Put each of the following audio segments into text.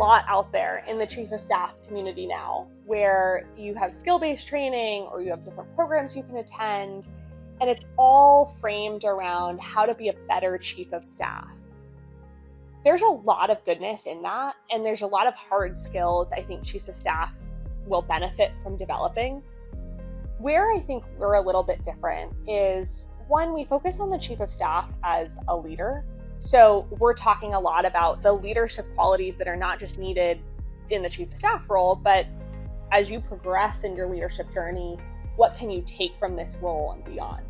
lot out there in the chief of staff community now where you have skill-based training or you have different programs you can attend, and it's all framed around how to be a better chief of staff. There's a lot of goodness in that, and there's a lot of hard skills I think chiefs of staff will benefit from developing. Where I think we're a little bit different is, one, we focus on the chief of staff as a leader. So we're talking a lot about the leadership qualities that are not just needed in the chief of staff role, but as you progress in your leadership journey, what can you take from this role and beyond?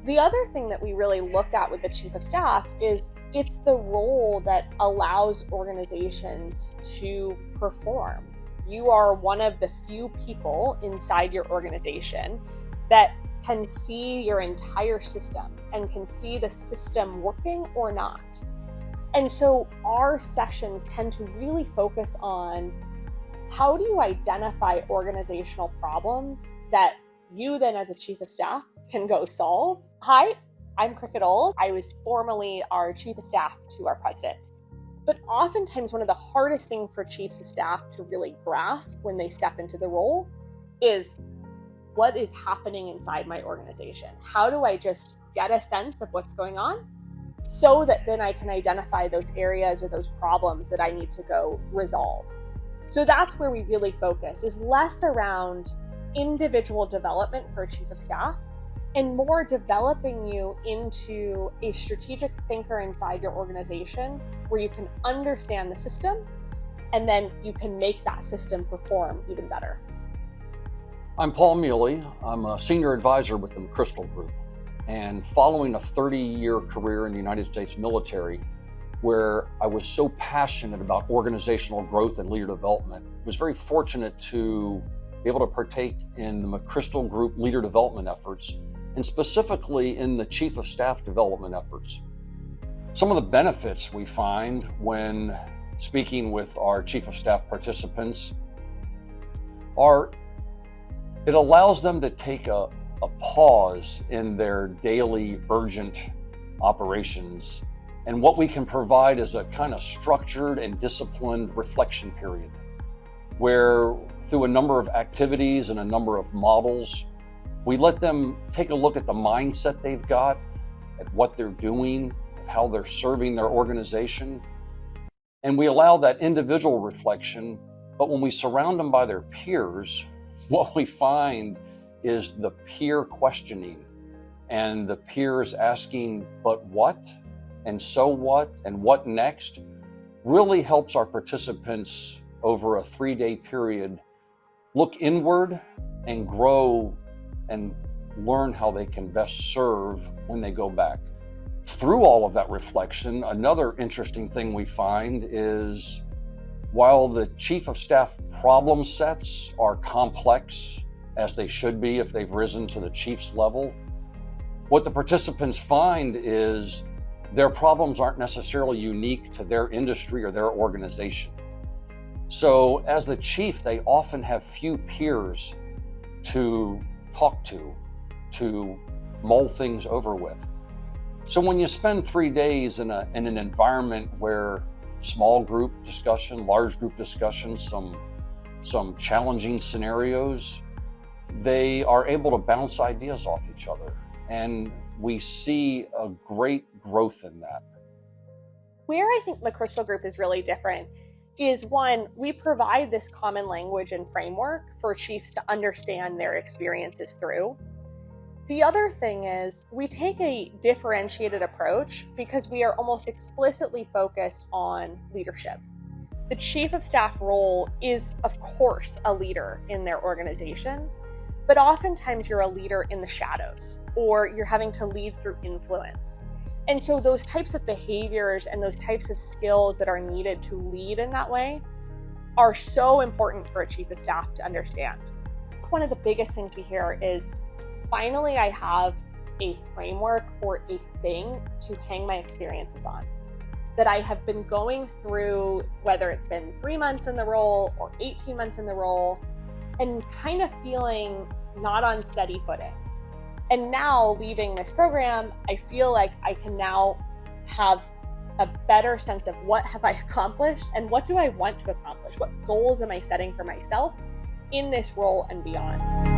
The other thing that we really look at with the chief of staff is it's the role that allows organizations to perform. You are one of the few people inside your organization that can see your entire system and can see the system working or not. And so our sessions tend to really focus on how do you identify organizational problems that you then as a chief of staff can go solve. Hi, I'm Cricket Oles. I was formerly our chief of staff to our president. But oftentimes one of the hardest things for chiefs of staff to really grasp when they step into the role is what is happening inside my organization? How do I just get a sense of what's going on so that then I can identify those areas or those problems that I need to go resolve? So that's where we really focus, is less around individual development for a chief of staff and more developing you into a strategic thinker inside your organization where you can understand the system and then you can make that system perform even better. I'm Paul Muley. I'm a senior advisor with the McChrystal Group. And following a 30-year career in the United States military, where I was so passionate about organizational growth and leader development, I was very fortunate to be able to partake in the McChrystal Group leader development efforts, and specifically in the chief of staff development efforts. Some of the benefits we find when speaking with our chief of staff participants are it allows them to take a pause in their daily urgent operations, and what we can provide is a kind of structured and disciplined reflection period where through a number of activities and a number of models, we let them take a look at the mindset they've got, at what they're doing, how they're serving their organization. And we allow that individual reflection, but when we surround them by their peers, what we find is the peer questioning and the peers asking, but what? And so what? And what next? Really helps our participants over a 3-day period look inward and grow and learn how they can best serve when they go back. Through all of that reflection, another interesting thing we find is while the chief of staff problem sets are complex, as they should be if they've risen to the chief's level, what the participants find is their problems aren't necessarily unique to their industry or their organization. So as the chief, they often have few peers to talk to mull things over with. So when you spend 3 days in an environment where small group discussion, large group discussion, some challenging scenarios, they are able to bounce ideas off each other. And we see a great growth in that. Where I think McChrystal Group is really different is, one, we provide this common language and framework for chiefs to understand their experiences through. The other thing is we take a differentiated approach because we are almost explicitly focused on leadership. The chief of staff role is, of course, a leader in their organization, but oftentimes you're a leader in the shadows, or you're having to lead through influence. And so those types of behaviors and those types of skills that are needed to lead in that way are so important for a chief of staff to understand. One of the biggest things we hear is, finally, I have a framework or a thing to hang my experiences on that I have been going through, whether it's been 3 months in the role or 18 months in the role, and kind of feeling not on steady footing. And now leaving this program, I feel like I can now have a better sense of what have I accomplished and what do I want to accomplish? What goals am I setting for myself in this role and beyond?